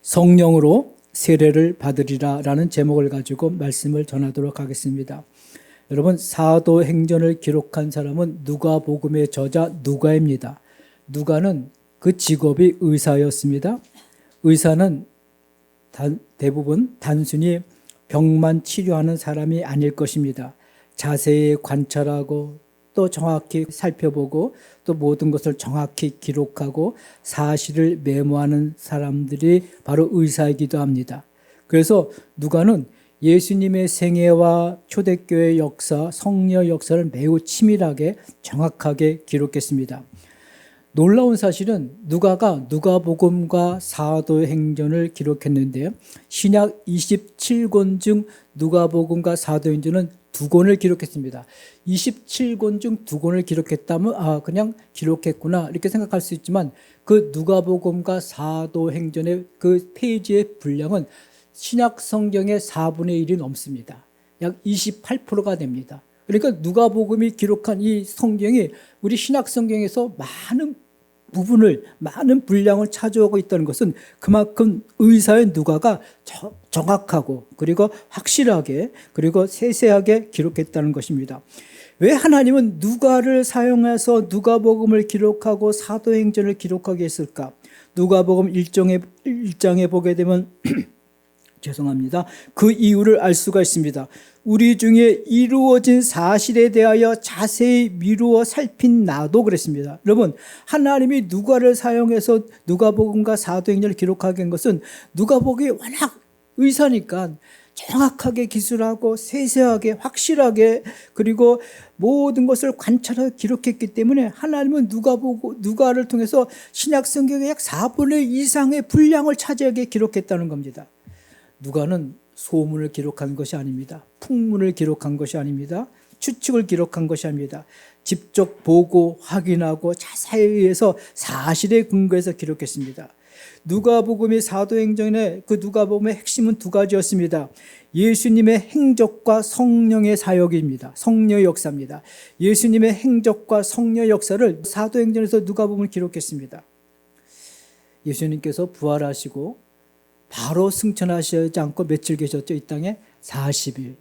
성령으로 세례를 받으리라 라는 제목을 가지고 말씀을 전하도록 하겠습니다. 여러분, 사도행전을 기록한 사람은 누가복음의 저자 누가입니다. 누가는 그 직업이 의사였습니다. 의사는 대부분 단순히 병만 치료하는 사람이 아닐 것입니다. 자세히 관찰하고 또 정확히 살펴보고 또 모든 것을 정확히 기록하고 사실을 메모하는 사람들이 바로 의사이기도 합니다. 그래서 누가는 예수님의 생애와 초대교회 역사, 성령 역사를 매우 치밀하게 정확하게 기록했습니다. 놀라운 사실은 누가가 누가복음과 사도행전을 기록했는데요. 신약 27권 중 누가복음과 사도행전은 2권을 기록했습니다. 27권 중 2권을 기록했다면 그냥 기록했구나 이렇게 생각할 수 있지만 그 누가복음과 사도행전의 그 페이지의 분량은 신약 성경의 4분의 1이 넘습니다. 약 28%가 됩니다. 그러니까 누가복음이 기록한 이 성경이 우리 신약 성경에서 많은 분량을 차지하고 있다는 것은 그만큼 의사의 누가가 정확하고 그리고 확실하게 그리고 세세하게 기록했다는 것입니다. 왜 하나님은 누가를 사용해서 누가복음을 기록하고 사도행전을 기록하게 했을까? 누가복음 1장에 보게 되면 죄송합니다. 그 이유를 알 수가 있습니다. 우리 중에 이루어진 사실에 대하여 자세히 미루어 살핀 나도 그랬습니다. 여러분, 하나님이 누가를 사용해서 누가복음과 사도행전을 기록하게 한 것은 누가복음이 워낙 의사니까 정확하게 기술하고 세세하게 확실하게 그리고 모든 것을 관찰하고 기록했기 때문에 하나님은 누가를 통해서 신약 성경의 약 4분의 2 이상의 분량을 차지하게 기록했다는 겁니다. 누가는 소문을 기록한 것이 아닙니다. 풍문을 기록한 것이 아닙니다. 추측을 기록한 것이 아닙니다. 직접 보고 확인하고 자세히 해서 사실에 근거해서 기록했습니다. 누가복음의 사도행전의 그 누가복음의 핵심은 2가지였습니다. 예수님의 행적과 성령의 사역입니다. 성령의 역사입니다. 예수님의 행적과 성령의 역사를 사도행전에서 누가복음을 기록했습니다. 예수님께서 부활하시고 바로 승천하시지 않고 며칠 계셨죠? 이 땅에 40일.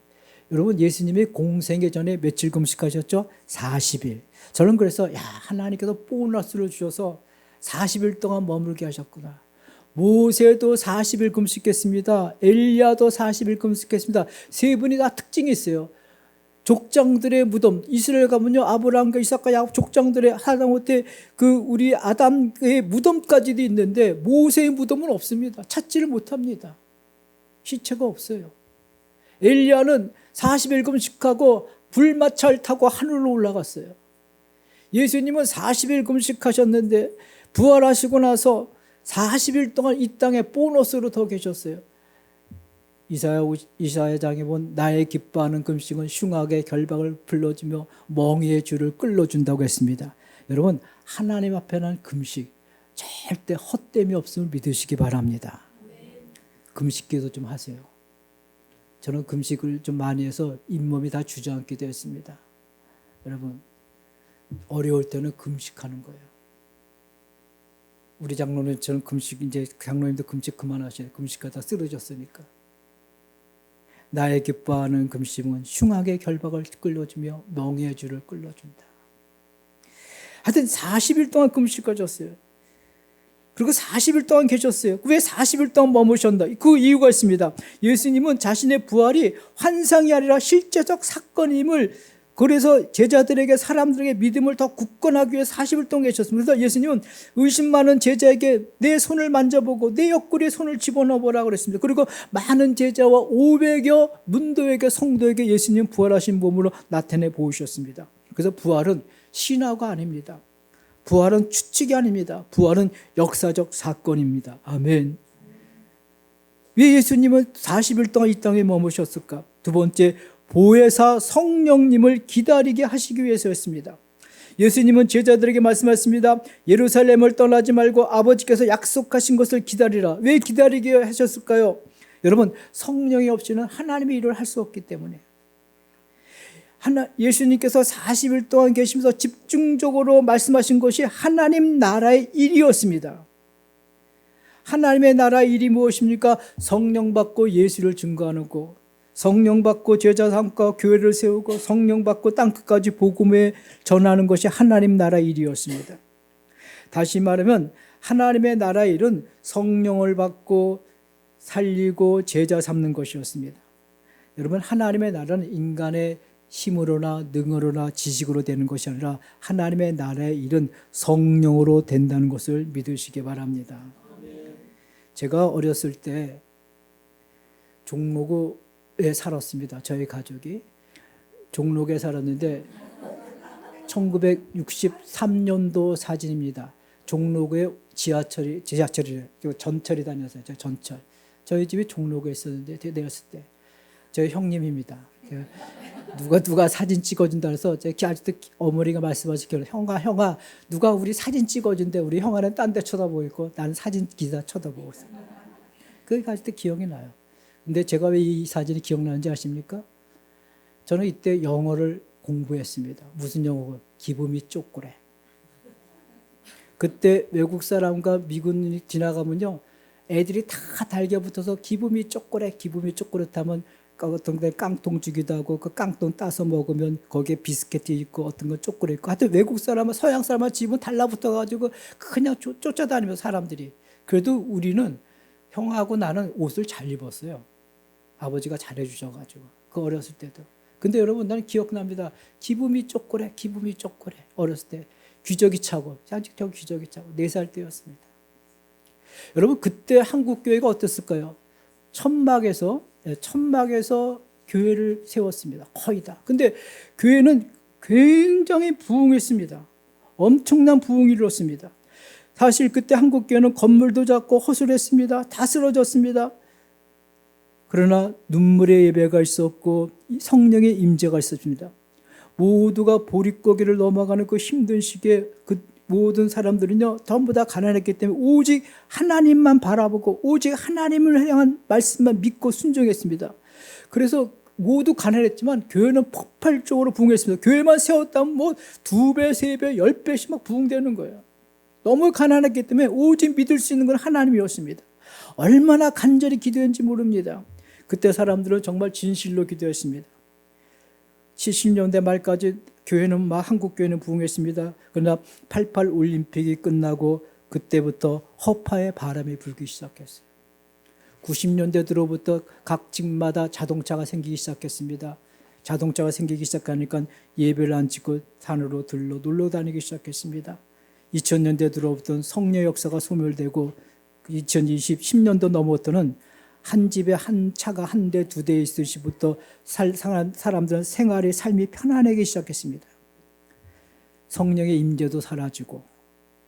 여러분, 예수님이 공생애 전에 며칠 금식하셨죠? 40일. 저는 그래서 하나님께서 보너스를 주셔서 40일 동안 머물게 하셨구나. 모세도 40일 금식했습니다. 엘리야도 40일 금식했습니다. 세 분이 다 특징이 있어요. 족장들의 무덤, 이스라엘 가면요, 아브라함과 이삭과 야곱 족장들의 하다못해 우리 아담의 무덤까지도 있는데 모세의 무덤은 없습니다. 찾지를 못합니다. 시체가 없어요. 엘리야는 40일 금식하고 불마차를 타고 하늘로 올라갔어요. 예수님은 40일 금식하셨는데 부활하시고 나서 40일 동안 이 땅에 보너스로 더 계셨어요. 이사야장에 본 나의 기뻐하는 금식은 흉악의 결박을 불러주며 멍에의 줄을 끌어준다고 했습니다. 여러분, 하나님 앞에는 금식 절대 헛됨이 없음을 믿으시기 바랍니다. 금식기도 좀 하세요. 저는 금식을 좀 많이 해서 잇몸이 다 주저앉게 되었습니다. 여러분, 어려울 때는 금식하는 거예요. 우리 장로는 저는 이제 장로님도 금식 그만하셔야 돼요. 금식하다 쓰러졌으니까. 나의 기뻐하는 금식은 흉악의 결박을 끌어주며 멍에의 줄을 끌어준다. 하여튼 40일 동안 금식하셨어요. 그리고 40일 동안 계셨어요. 왜 40일 동안 머무셨나? 그 이유가 있습니다. 예수님은 자신의 부활이 환상이 아니라 실제적 사건임을, 그래서 제자들에게, 사람들에게 믿음을 더 굳건하기 위해 40일 동안 계셨습니다. 그래서 예수님은 의심 많은 제자에게 내 손을 만져보고 내 옆구리에 손을 집어넣어보라고 그랬습니다. 그리고 많은 제자와 500여 문도에게, 성도에게 예수님 부활하신 몸으로 나타내 보이셨습니다. 그래서 부활은 신화가 아닙니다. 부활은 추측이 아닙니다. 부활은 역사적 사건입니다. 아멘. 왜 예수님은 40일 동안 이 땅에 머무셨을까? 두 번째, 보혜사 성령님을 기다리게 하시기 위해서였습니다. 예수님은 제자들에게 말씀하셨습니다. 예루살렘을 떠나지 말고 아버지께서 약속하신 것을 기다리라. 왜 기다리게 하셨을까요? 여러분, 성령이 없이는 하나님의 일을 할 수 없기 때문에. 예수님께서 40일 동안 계시면서 집중적으로 말씀하신 것이 하나님 나라의 일이었습니다. 하나님의 나라 일이 무엇입니까? 성령 받고 예수를 증거하는 거, 성령 받고 제자 삼고 교회를 세우고 성령 받고 땅 끝까지 복음에 전하는 것이 하나님 나라 일이었습니다. 다시 말하면 하나님의 나라 일은 성령을 받고 살리고 제자 삼는 것이었습니다. 여러분, 하나님의 나라는 인간의 힘으로나 능으로나 지식으로 되는 것이 아니라 하나님의 나라의 일은 성령으로 된다는 것을 믿으시기 바랍니다. 제가 어렸을 때 종로구에 살았습니다. 저희 가족이 종로구에 살았는데 1963년도 사진입니다. 종로구에 지하철이 전철이 다녔어요. 전철. 저희 집이 종로구에 있었는데 내렸을 때 저희 형님입니다. 누가 사진 찍어준다 그래서 제가 아직도 어머니가 말씀하시기를 형아 누가 우리 사진 찍어준대. 우리 형아는 딴 데 쳐다보고 있고 나는 사진 기사 쳐다보고 있어요. 그게 아직도 기억이 나요. 근데 제가 왜 이 사진이 기억나는지 아십니까? 저는 이때 영어를 공부했습니다. 무슨 영어고? 기분이 쪼꼬래. 그때 외국 사람과 미군이 지나가면요, 애들이 다 달겨붙어서 기분이 쪼꼬래 하면 어떤 데 깡통 주기도 하고 그 깡통 따서 먹으면 거기에 비스켓이 있고 어떤 건 쪼꼬래 있고 하여튼 외국 사람은 서양 사람은 집은 달라붙어가지고 그냥 쫓아다니면 사람들이. 그래도 우리는 형하고 나는 옷을 잘 입었어요. 아버지가 잘해주셔가지고 그 어렸을 때도. 근데 여러분 나는 기억납니다. 기분이 쪼꼬래 어렸을 때 귀저귀 차고 아직 저 귀저귀 차고 4살 때였습니다. 여러분 그때 한국 교회가 어땠을까요? 천막에서 교회를 세웠습니다. 거의 다. 근데 교회는 굉장히 부흥했습니다. 엄청난 부흥이 이뤘습니다. 사실 그때 한국 교회는 건물도 작고 허술했습니다. 다 쓰러졌습니다. 그러나 눈물의 예배가 있었고 성령의 임재가 있었습니다. 모두가 보릿고개를 넘어가는 그 힘든 시기에 그 모든 사람들은요 전부 다 가난했기 때문에 오직 하나님만 바라보고 오직 하나님을 향한 말씀만 믿고 순종했습니다. 그래서 모두 가난했지만 교회는 폭발적으로 부흥했습니다. 교회만 세웠다면 뭐 2배, 3배, 10배씩 막 부흥되는 거예요. 너무 가난했기 때문에 오직 믿을 수 있는 건 하나님이었습니다. 얼마나 간절히 기도했는지 모릅니다. 그때 사람들은 정말 진실로 기도했습니다. 70년대 말까지 교회는 한국 교회는 부흥했습니다. 그러나 88 올림픽이 끝나고 그때부터 허파의 바람이 불기 시작했어요. 90년대 들어부터 각 집마다 자동차가 생기기 시작했습니다. 자동차가 생기기 시작하니까 예배를 안 찍고 산으로 들러 놀러 다니기 시작했습니다. 2000년대 들어부터 성령 역사가 소멸되고 2010년도 넘어부터는 한 집에 한 차가 한 대, 2대 있을 시부터 사람들은 삶이 편안하기 시작했습니다. 성령의 임재도 사라지고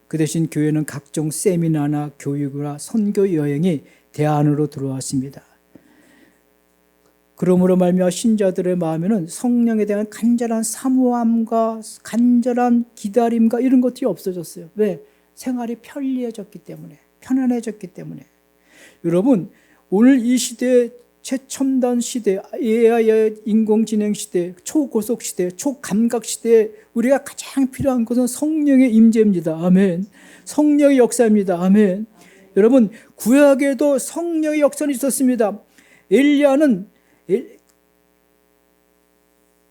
그 대신 교회는 각종 세미나나 교육이나 선교 여행이 대안으로 들어왔습니다. 그러므로 말미암아 신자들의 마음에는 성령에 대한 간절한 사모함과 간절한 기다림과 이런 것들이 없어졌어요. 왜? 생활이 편리해졌기 때문에, 편안해졌기 때문에. 여러분, 오늘 이 시대에 최첨단 시대, AI 인공지능 시대, 초고속 시대, 초감각 시대에 우리가 가장 필요한 것은 성령의 임재입니다. 아멘. 성령의 역사입니다. 아멘. 여러분, 구약에도 성령의 역사는 있었습니다. 엘리야는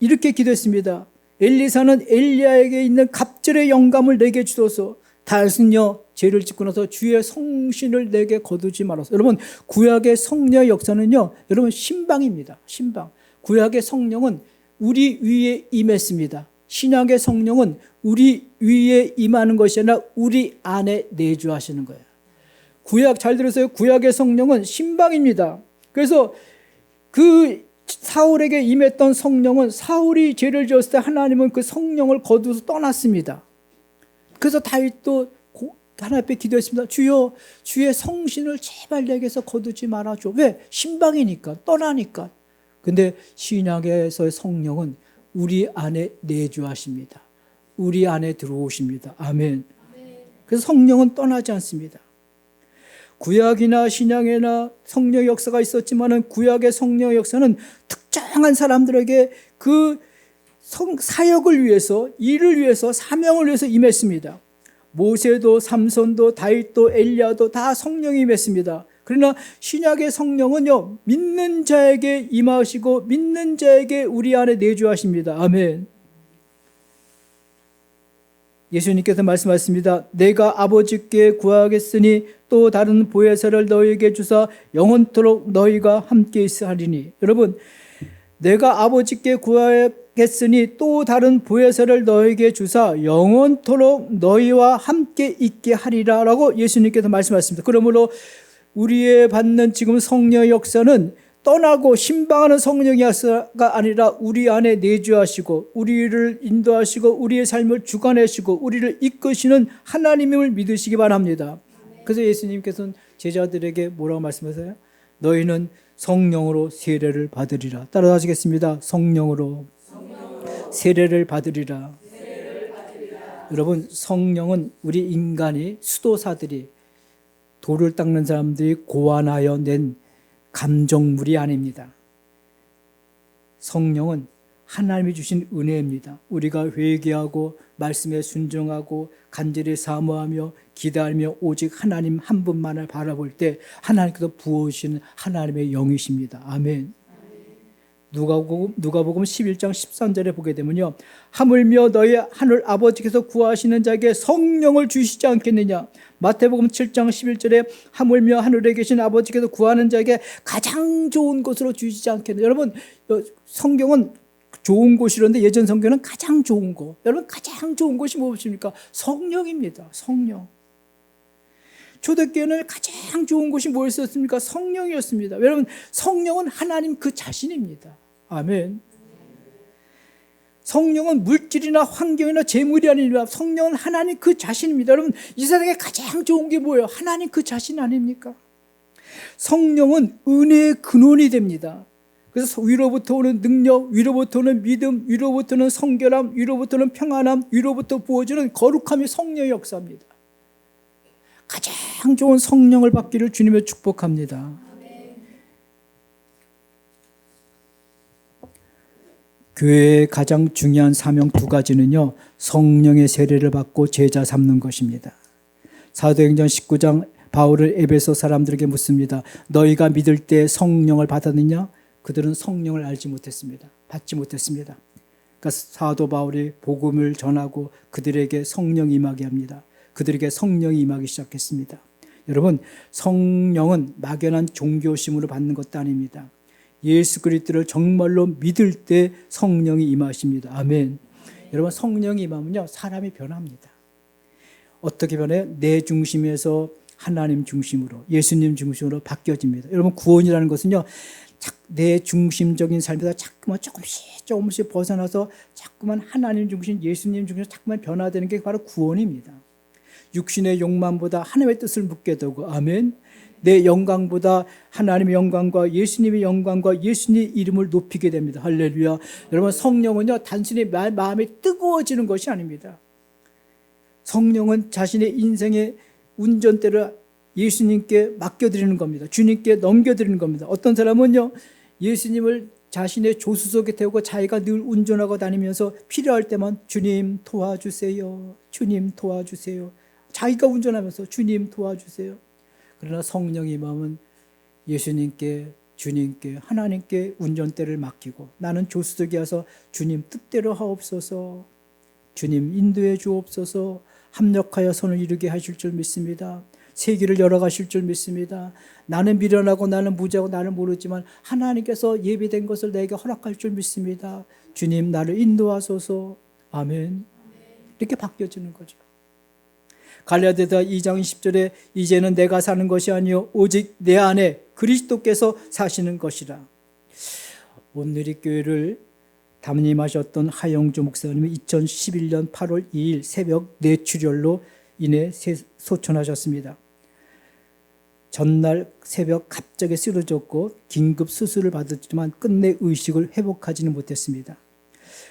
이렇게 기도했습니다. 엘리사는 엘리야에게 있는 갑절의 영감을 내게 주소서. 다윗은요 죄를 짓고 나서 주의 성신을 내게 거두지 말아서. 여러분 구약의 성령의 역사는요 여러분 신방입니다. 신방. 구약의 성령은 우리 위에 임했습니다. 신약의 성령은 우리 위에 임하는 것이 아니라 우리 안에 내주하시는 거예요. 구약 잘 들으세요. 구약의 성령은 신방입니다. 그래서 그 사울에게 임했던 성령은 사울이 죄를 지었을 때 하나님은 그 성령을 거두어서 떠났습니다. 그래서 다윗도 하나님 앞에 기도했습니다. 주여 주의 성신을 제발 내게서 거두지 말아줘. 왜? 신방이니까, 떠나니까. 근데 신약에서의 성령은 우리 안에 내주하십니다. 우리 안에 들어오십니다. 아멘. 그래서 성령은 떠나지 않습니다. 구약이나 신약에나 성령의 역사가 있었지만은 구약의 성령의 역사는 특정한 사람들에게 그 사역을 위해서, 일을 위해서, 사명을 위해서 임했습니다. 모세도 삼손도 다윗도 엘리야도 다 성령이 임했습니다. 그러나 신약의 성령은요, 믿는 자에게 임하시고 믿는 자에게 우리 안에 내주하십니다. 아멘. 예수님께서 말씀하셨습니다. 내가 아버지께 구하겠으니 또 다른 보혜사를 너희에게 주사 영원토록 너희가 함께 있어 하리니. 여러분, 내가 아버지께 구하겠으니 또 다른 보혜사를 너희에게 주사 영원토록 너희와 함께 있게 하리라 라고 예수님께서 말씀하셨습니다. 그러므로 우리의 받는 지금 성령의 역사는 떠나고 신방하는 성령이 역사가 아니라 우리 안에 내주하시고 우리를 인도하시고 우리의 삶을 주관하시고 우리를 이끄시는 하나님임을 믿으시기 바랍니다. 그래서 예수님께서는 제자들에게 뭐라고 말씀하세요? 너희는 성령으로 세례를 받으리라. 따라 하시겠습니다. 성령으로 세례를 받으리라. 여러분, 성령은 우리 인간이 수도사들이 돌을 닦는 사람들이 고안하여 낸 감정물이 아닙니다. 성령은 하나님이 주신 은혜입니다. 우리가 회개하고 말씀에 순종하고 간절히 사모하며 기다리며 오직 하나님 한 분만을 바라볼 때 하나님께서 부어주시는 하나님의 영이십니다. 아멘. 누가복음 11장 13절에 보게 되면요, 하물며 너희 하늘 아버지께서 구하시는 자에게 성령을 주시지 않겠느냐. 마태복음 7장 11절에 하물며 하늘에 계신 아버지께서 구하는 자에게 가장 좋은 것으로 주시지 않겠느냐. 여러분, 성경은 좋은 곳이런데 예전 성경은 가장 좋은 곳. 여러분, 가장 좋은 곳이 무엇입니까? 성령입니다. 성령. 초대교회는 가장 좋은 곳이 뭐였습니까? 성령이었습니다. 여러분, 성령은 하나님 그 자신입니다. 아멘. 성령은 물질이나 환경이나 재물이 아닙니다. 성령은 하나님 그 자신입니다. 여러분, 이 세상에 가장 좋은 게 뭐예요? 하나님 그 자신 아닙니까? 성령은 은혜의 근원이 됩니다. 그래서 위로부터 오는 능력, 위로부터 오는 믿음, 위로부터는 성결함, 위로부터는 평안함, 위로부터 부어주는 거룩함이 성령의 역사입니다. 가장 좋은 성령을 받기를 주님의 축복합니다. 교회의 가장 중요한 사명 두 가지는요, 성령의 세례를 받고 제자 삼는 것입니다. 사도행전 19장 바울을 에베소 사람들에게 묻습니다. 너희가 믿을 때 성령을 받았느냐? 그들은 성령을 알지 못했습니다. 받지 못했습니다. 그러니까 사도 바울이 복음을 전하고 그들에게 성령이 임하게 합니다. 그들에게 성령이 임하기 시작했습니다. 여러분, 성령은 막연한 종교심으로 받는 것도 아닙니다. 예수 그리스도를 정말로 믿을 때 성령이 임하십니다. 아멘. 여러분, 성령이 임하면요, 사람이 변합니다. 어떻게 변해요? 내 중심에서 하나님 중심으로, 예수님 중심으로 바뀌어집니다. 여러분, 구원이라는 것은요, 내 중심적인 삶에서 자꾸만 조금씩 벗어나서 자꾸만 하나님 중심, 예수님 중심으로 자꾸만 변화되는 게 바로 구원입니다. 육신의 욕망보다 하나님의 뜻을 묻게 되고, 아멘. 내 영광보다 하나님의 영광과 예수님의 영광과 예수님의 이름을 높이게 됩니다. 할렐루야. 여러분, 성령은요, 단순히 마음이 뜨거워지는 것이 아닙니다. 성령은 자신의 인생의 운전대를 예수님께 맡겨드리는 겁니다. 주님께 넘겨드리는 겁니다. 어떤 사람은요, 예수님을 자신의 조수석에 태우고 자기가 늘 운전하고 다니면서 필요할 때만 주님 도와주세요. 주님 도와주세요. 자기가 운전하면서 주님 도와주세요. 그러나 성령의 마음은 예수님께, 주님께, 하나님께 운전대를 맡기고 나는 조수석에 와서 주님 뜻대로 하옵소서, 주님 인도해 주옵소서, 합력하여 선을 이루게 하실 줄 믿습니다. 세계를 열어가실 줄 믿습니다. 나는 미련하고 나는 무지하고 나는 모르지만 하나님께서 예비된 것을 내게 허락할 줄 믿습니다. 주님 나를 인도하소서. 아멘. 이렇게 바뀌어지는 거죠. 갈라디아 2장 10절에 이제는 내가 사는 것이 아니요 오직 내 안에 그리스도께서 사시는 것이라. 오늘의 교회를 담임하셨던 하영주 목사님이 2011년 8월 2일 새벽 뇌출혈로 인해 소천하셨습니다. 전날 새벽 갑자기 쓰러졌고 긴급 수술을 받았지만 끝내 의식을 회복하지는 못했습니다.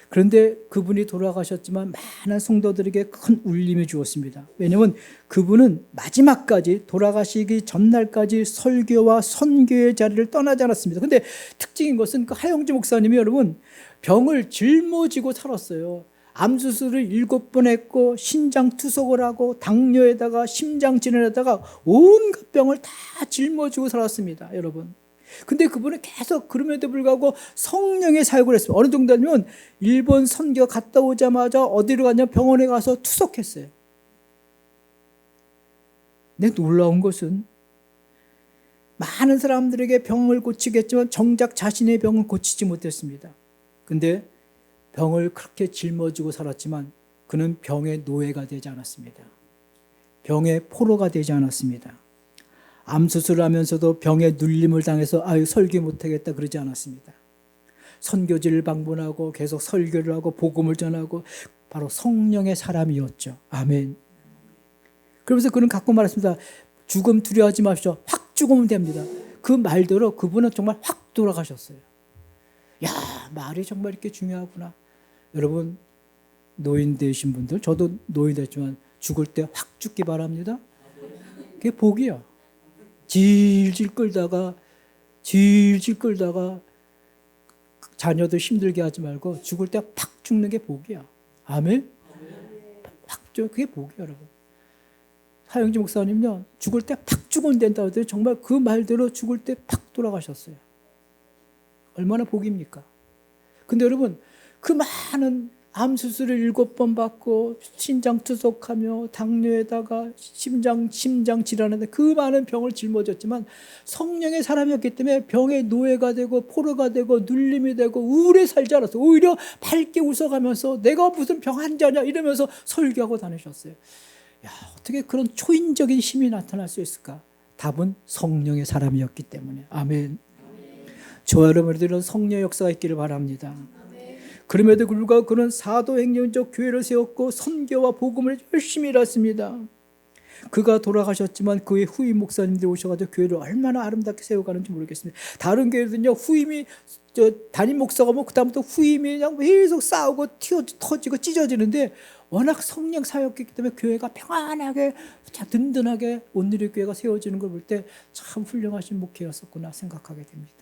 그런데 그분이 돌아가셨지만 많은 성도들에게 큰 울림을 주었습니다. 왜냐하면 그분은 마지막까지, 돌아가시기 전날까지 설교와 선교의 자리를 떠나지 않았습니다. 그런데 특징인 것은 그 하영주 목사님이 여러분 병을 짊어지고 살았어요. 암 수술을 7번 했고 신장 투석을 하고 당뇨에다가 심장 질환에다가 온갖 병을 다 짊어지고 살았습니다, 여러분. 근데 그분은 계속 그럼에도 불구하고 성령의 사역을 했습니다. 어느 정도냐면 일본 선교 갔다 오자마자 어디로 갔냐, 병원에 가서 투석했어요. 근데 놀라운 것은 많은 사람들에게 병을 고치겠지만 정작 자신의 병을 고치지 못했습니다. 근데 병을 그렇게 짊어지고 살았지만 그는 병의 노예가 되지 않았습니다. 병의 포로가 되지 않았습니다. 암 수술을 하면서도 병에 눌림을 당해서 설교 못하겠다 그러지 않았습니다. 선교지를 방문하고 계속 설교를 하고 복음을 전하고 바로 성령의 사람이었죠. 아멘. 그러면서 그는 가끔 말했습니다. 죽음 두려워하지 마십시오. 확 죽으면 됩니다. 그 말대로 그분은 정말 확 돌아가셨어요. 야, 말이 정말 이렇게 중요하구나. 여러분, 노인 되신 분들, 저도 노인 됐지만 죽을 때 확 죽기 바랍니다. 그게 복이야. 질질 끌다가 자녀들 힘들게 하지 말고 죽을 때 팍 죽는 게 복이야. 아멘? 팍 죽는 그게 복이야, 여러분. 하영지 목사님요, 죽을 때 팍 죽으면 된다고 하더니 정말 그 말대로 죽을 때 팍 돌아가셨어요. 얼마나 복입니까? 근데 여러분, 그 많은 암 수술을 7번 받고 신장 투석하며 당뇨에다가 심장 질환에 그 많은 병을 짊어졌지만 성령의 사람이었기 때문에 병의 노예가 되고 포로가 되고 눌림이 되고 우울해 살지 않았어요. 오히려 밝게 웃어가면서 내가 무슨 병 환자냐 이러면서 설교하고 다니셨어요. 야, 어떻게 그런 초인적인 힘이 나타날 수 있을까? 답은 성령의 사람이었기 때문에. 아멘. 저와 여러분들은 성령의 역사가 있기를 바랍니다. 그럼에도 불구하고 그는 사도행전적 교회를 세웠고 선교와 복음을 열심히 일했습니다. 그가 돌아가셨지만 그의 후임 목사님들이 오셔가지고 교회를 얼마나 아름답게 세워가는지 모르겠습니다. 다른 교회들은요, 후임이 담임 목사가 뭐 그다음부터 후임이 그냥 계속 싸우고 터지고 찢어지는데 워낙 성령 사역이기 때문에 교회가 평안하게 든든하게 온누리 교회가 세워지는 걸 볼 때 참 훌륭하신 목회였었구나 생각하게 됩니다.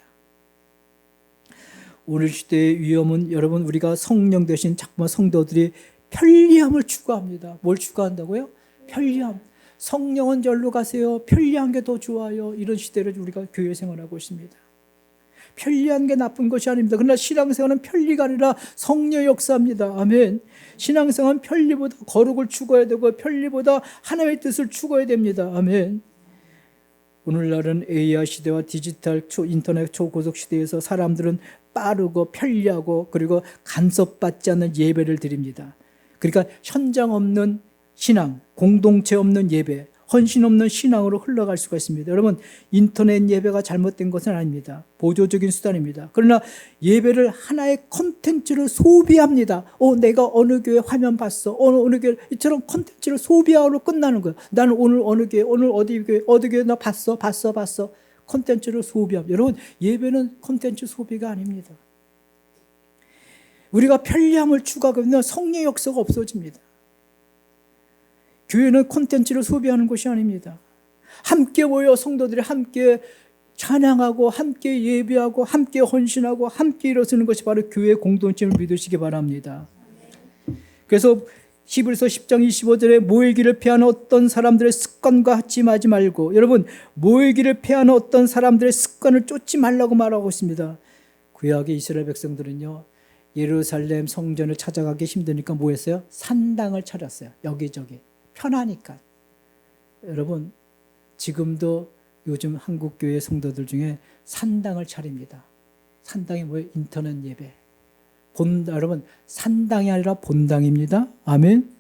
오늘 시대의 위험은 여러분, 우리가 성령 대신 자꾸만 성도들이 편리함을 추구합니다. 뭘 추구한다고요? 편리함. 성령은 절로 가세요. 편리한 게 더 좋아요. 이런 시대를 우리가 교회 생활하고 있습니다. 편리한 게 나쁜 것이 아닙니다. 그러나 신앙생활은 편리가 아니라 성령의 역사입니다. 아멘. 신앙생활은 편리보다 거룩을 추구해야 되고 편리보다 하나님의 뜻을 추구해야 됩니다. 아멘. 오늘날은 AI 시대와 디지털 인터넷 초고속 시대에서 사람들은 빠르고 편리하고 그리고 간섭받지 않는 예배를 드립니다. 그러니까 현장 없는 신앙, 공동체 없는 예배, 헌신 없는 신앙으로 흘러갈 수가 있습니다. 여러분, 인터넷 예배가 잘못된 것은 아닙니다. 보조적인 수단입니다. 그러나 예배를 하나의 콘텐츠로 소비합니다. 내가 어느 교회 화면 봤어. 어느 교회 이처럼 콘텐츠를 소비하고 끝나는 거예요. 나는 오늘 어느 교회, 오늘 어디 교회 나 봤어. 콘텐츠를 소비합니다. 여러분, 예배는 콘텐츠 소비가 아닙니다. 우리가 편리함을 추구하게 되면 성령의 역사가 없어집니다. 교회는 콘텐츠를 소비하는 것이 아닙니다. 함께 모여 성도들이 함께 찬양하고 함께 예배하고 함께 헌신하고 함께 일어서는 것이 바로 교회의 공동체를 믿으시기 바랍니다. 그래서 히브리서 10장 25절에 모이기를 패하는 어떤 사람들의 습관과 합심하지 말고, 여러분, 모이기를 패하는 어떤 사람들의 습관을 쫓지 말라고 말하고 있습니다. 구약의 이스라엘 백성들은요, 예루살렘 성전을 찾아가기 힘드니까 뭐 했어요? 산당을 차렸어요. 여기저기 편하니까. 여러분, 지금도 요즘 한국교회 성도들 중에 산당을 차립니다. 산당이 뭐예요? 인터넷 예배. 여러분, 산당이 아니라 본당입니다. 아멘.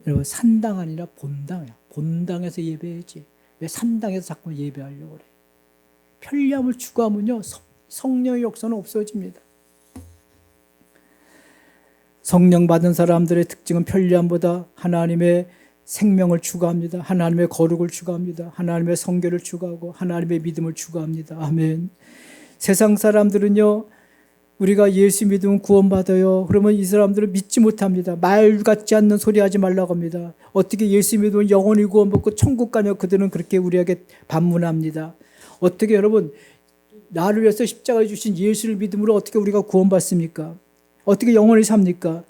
여러분, 산당 아니라 본당이야. 본당에서 예배해야지. 왜 산당에서 자꾸 예배하려고 그래? 편리함을 추구하면요, 성령의 역사는 없어집니다. 성령 받은 사람들의 특징은 편리함보다 하나님의 생명을 추구합니다. 하나님의 거룩을 추구합니다. 하나님의 성결을 추구하고 하나님의 믿음을 추구합니다. 아멘. 세상 사람들은요, 우리가 예수 믿으면 구원받아요. 그러면 이 사람들은 믿지 못합니다. 말 같지 않는 소리 하지 말라고 합니다. 어떻게 예수 믿으면 영원히 구원받고 천국 가냐, 그들은 그렇게 우리에게 반문합니다. 어떻게 여러분, 나를 위해서 십자가에 주신 예수를 믿음으로 어떻게 우리가 구원받습니까? 어떻게 영원히 삽니까?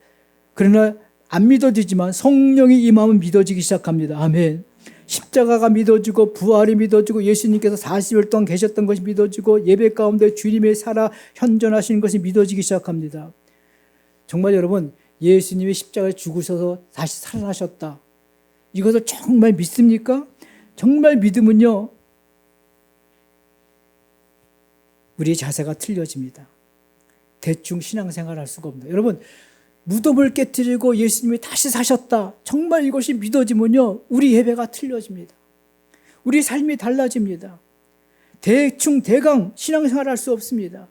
그러나 안 믿어지지만 성령이 임하면 믿어지기 시작합니다. 아멘. 십자가가 믿어지고 부활이 믿어지고 예수님께서 40일 동안 계셨던 것이 믿어지고 예배 가운데 주님의 살아 현존하시는 것이 믿어지기 시작합니다. 정말 여러분, 예수님이 십자가에 죽으셔서 다시 살아나셨다, 이것을 정말 믿습니까? 정말 믿으면요, 우리의 자세가 틀려집니다. 대충 신앙생활 할 수가 없습니다. 여러분, 무덤을 깨뜨리고 예수님이 다시 사셨다, 정말 이것이 믿어지면요, 우리 예배가 틀려집니다. 우리 삶이 달라집니다. 대충 대강 신앙생활 할 수 없습니다.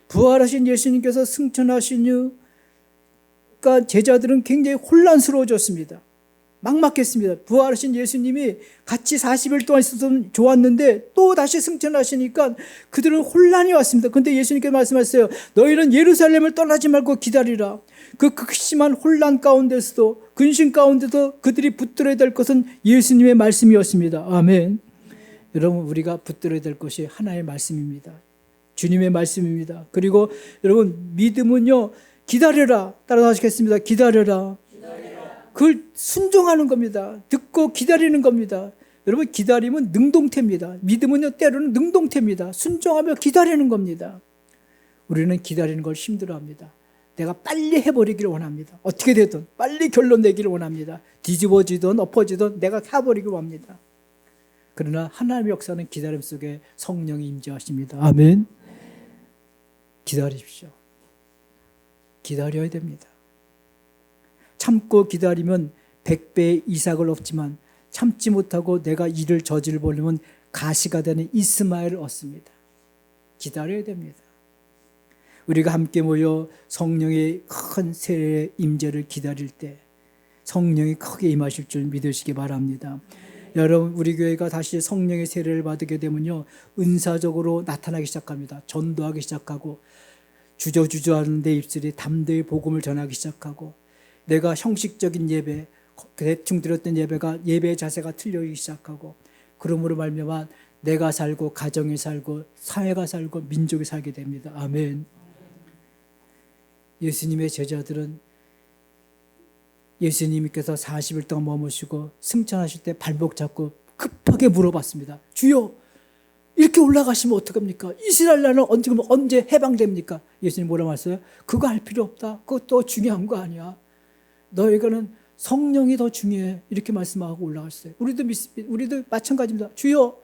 부활하신 예수님께서 승천하신 이유가 제자들은 굉장히 혼란스러워졌습니다. 막막했습니다. 부활하신 예수님이 같이 40일 동안 있었으면 좋았는데 또 다시 승천하시니까 그들은 혼란이 왔습니다. 그런데 예수님께서 말씀하셨어요. 너희는 예루살렘을 떠나지 말고 기다리라. 그 극심한 혼란 가운데서도, 근심 가운데도 그들이 붙들어야 될 것은 예수님의 말씀이었습니다. 아멘. 여러분, 우리가 붙들어야 될 것이 하나의 말씀입니다. 주님의 말씀입니다. 그리고 여러분, 믿음은요, 기다려라. 따라서 하시겠습니다. 기다려라. 그걸 순종하는 겁니다. 듣고 기다리는 겁니다. 여러분, 기다림은 능동태입니다. 믿음은요, 때로는 능동태입니다. 순종하며 기다리는 겁니다. 우리는 기다리는 걸 힘들어합니다. 내가 빨리 해버리기를 원합니다. 어떻게 되든 빨리 결론 내기를 원합니다. 뒤집어지든 엎어지든 내가 해버리기를 원합니다. 그러나 하나님의 역사는 기다림 속에 성령이 임재하십니다. 아멘. 기다리십시오. 기다려야 됩니다. 참고 기다리면 100배의 이삭을 얻지만 참지 못하고 내가 이를 저지를 벌리면 가시가 되는 이스마엘을 얻습니다. 기다려야 됩니다. 우리가 함께 모여 성령의 큰 세례의 임재를 기다릴 때 성령이 크게 임하실 줄 믿으시기 바랍니다. 여러분, 우리 교회가 다시 성령의 세례를 받게 되면요, 은사적으로 나타나기 시작합니다. 전도하기 시작하고, 주저주저하는 내 입술이 담대히 복음을 전하기 시작하고, 내가 형식적인 예배, 대충 드렸던 예배가 예배의 자세가 틀려지기 시작하고, 그러므로 말미암아 내가 살고 가정이 살고 사회가 살고 민족이 살게 됩니다. 아멘. 예수님의 제자들은 예수님께서 40일 동안 머무시고 승천하실 때 발목 잡고 급하게 물어봤습니다. 주여, 이렇게 올라가시면 어떡합니까? 이스라엘 나라는 언제 해방됩니까? 예수님 뭐라고 하셨어요? 그거 할 필요 없다. 그것도 중요한 거 아니야. 너희가는 성령이 더 중요해. 이렇게 말씀하고 올라갔어요. 우리도 마찬가지입니다. 주여,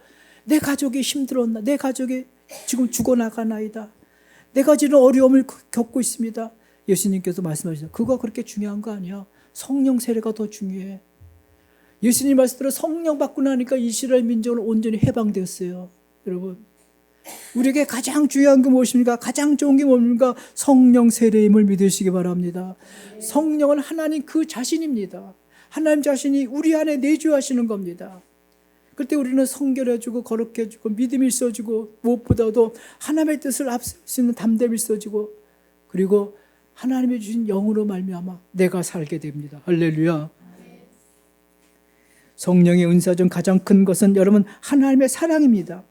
내 가족이 힘들었나? 내 가족이 지금 죽어나가나이다. 내가 지금 어려움을 겪고 있습니다. 예수님께서 말씀하셨어요. 그거 그렇게 중요한 거 아니야. 성령 세례가 더 중요해. 예수님 말씀대로 성령 받고 나니까 이스라엘 민족은 온전히 해방되었어요. 여러분, 우리에게 가장 중요한 게 무엇입니까? 가장 좋은 게 뭡니까? 성령 세례임을 믿으시기 바랍니다. 성령은 하나님 그 자신입니다. 하나님 자신이 우리 안에 내주하시는 겁니다. 그때 우리는 성결해지고 거룩해지고 믿음이 있어지고 무엇보다도 하나님의 뜻을 앞설 수 있는 담대함이 있어지고, 그리고 하나님이 주신 영으로 말미암아 내가 살게 됩니다. 할렐루야. 성령의 은사 중 가장 큰 것은 여러분, 하나님의 사랑입니다.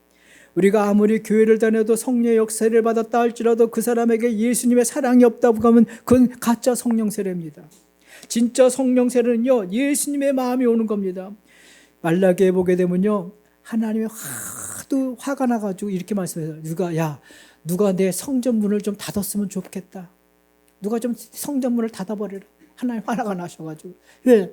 우리가 아무리 교회를 다녀도 성령의 역사를 받았다 할지라도 그 사람에게 예수님의 사랑이 없다고 하면 그건 가짜 성령 세례입니다. 진짜 성령 세례는요, 예수님의 마음이 오는 겁니다. 말라기에 보게 되면요, 하나님이 하도 화가 나가지고 이렇게 말씀해요. 누가 내 성전문을 좀 닫았으면 좋겠다. 누가 좀 성전문을 닫아버려라. 하나님 화가 나셔가지고. 왜?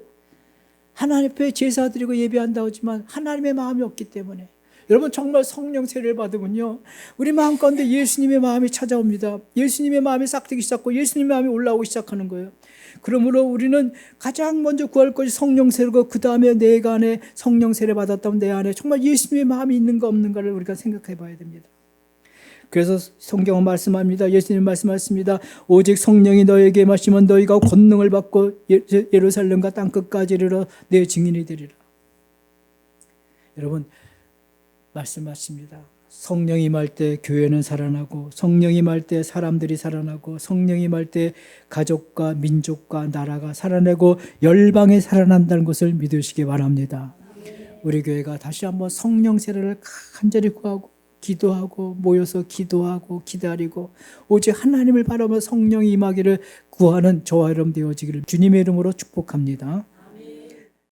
하나님 앞에 제사 드리고 예배한다고 하지만 하나님의 마음이 없기 때문에. 여러분, 정말 성령 세례를 받으면요, 우리 마음 가운데 예수님의 마음이 찾아옵니다. 예수님의 마음이 싹트기 시작하고 예수님의 마음이 올라오기 시작하는 거예요. 그러므로 우리는 가장 먼저 구할 것이 성령 세례고, 그 다음에 내가 안에 성령 세례 받았다면 내 안에 정말 예수님의 마음이 있는가 없는가를 우리가 생각해 봐야 됩니다. 그래서 성경은 말씀합니다. 예수님 말씀하십니다. 오직 성령이 너에게 임하시면 너희가 권능을 받고 예루살렘과 땅끝까지 이르러 내 증인이 되리라. 여러분, 말씀하십니다. 성령이 임할 때 교회는 살아나고, 성령이 임할 때 사람들이 살아나고, 성령이 임할 때 가족과 민족과 나라가 살아나고 열방이 살아난다는 것을 믿으시기 바랍니다. 우리 교회가 다시 한번 성령 세례를 간절히 구하고 기도하고 모여서 기도하고 기다리고 오직 하나님을 바라며 성령이 임하기를 구하는 저와 여러분 되어지기를 주님의 이름으로 축복합니다.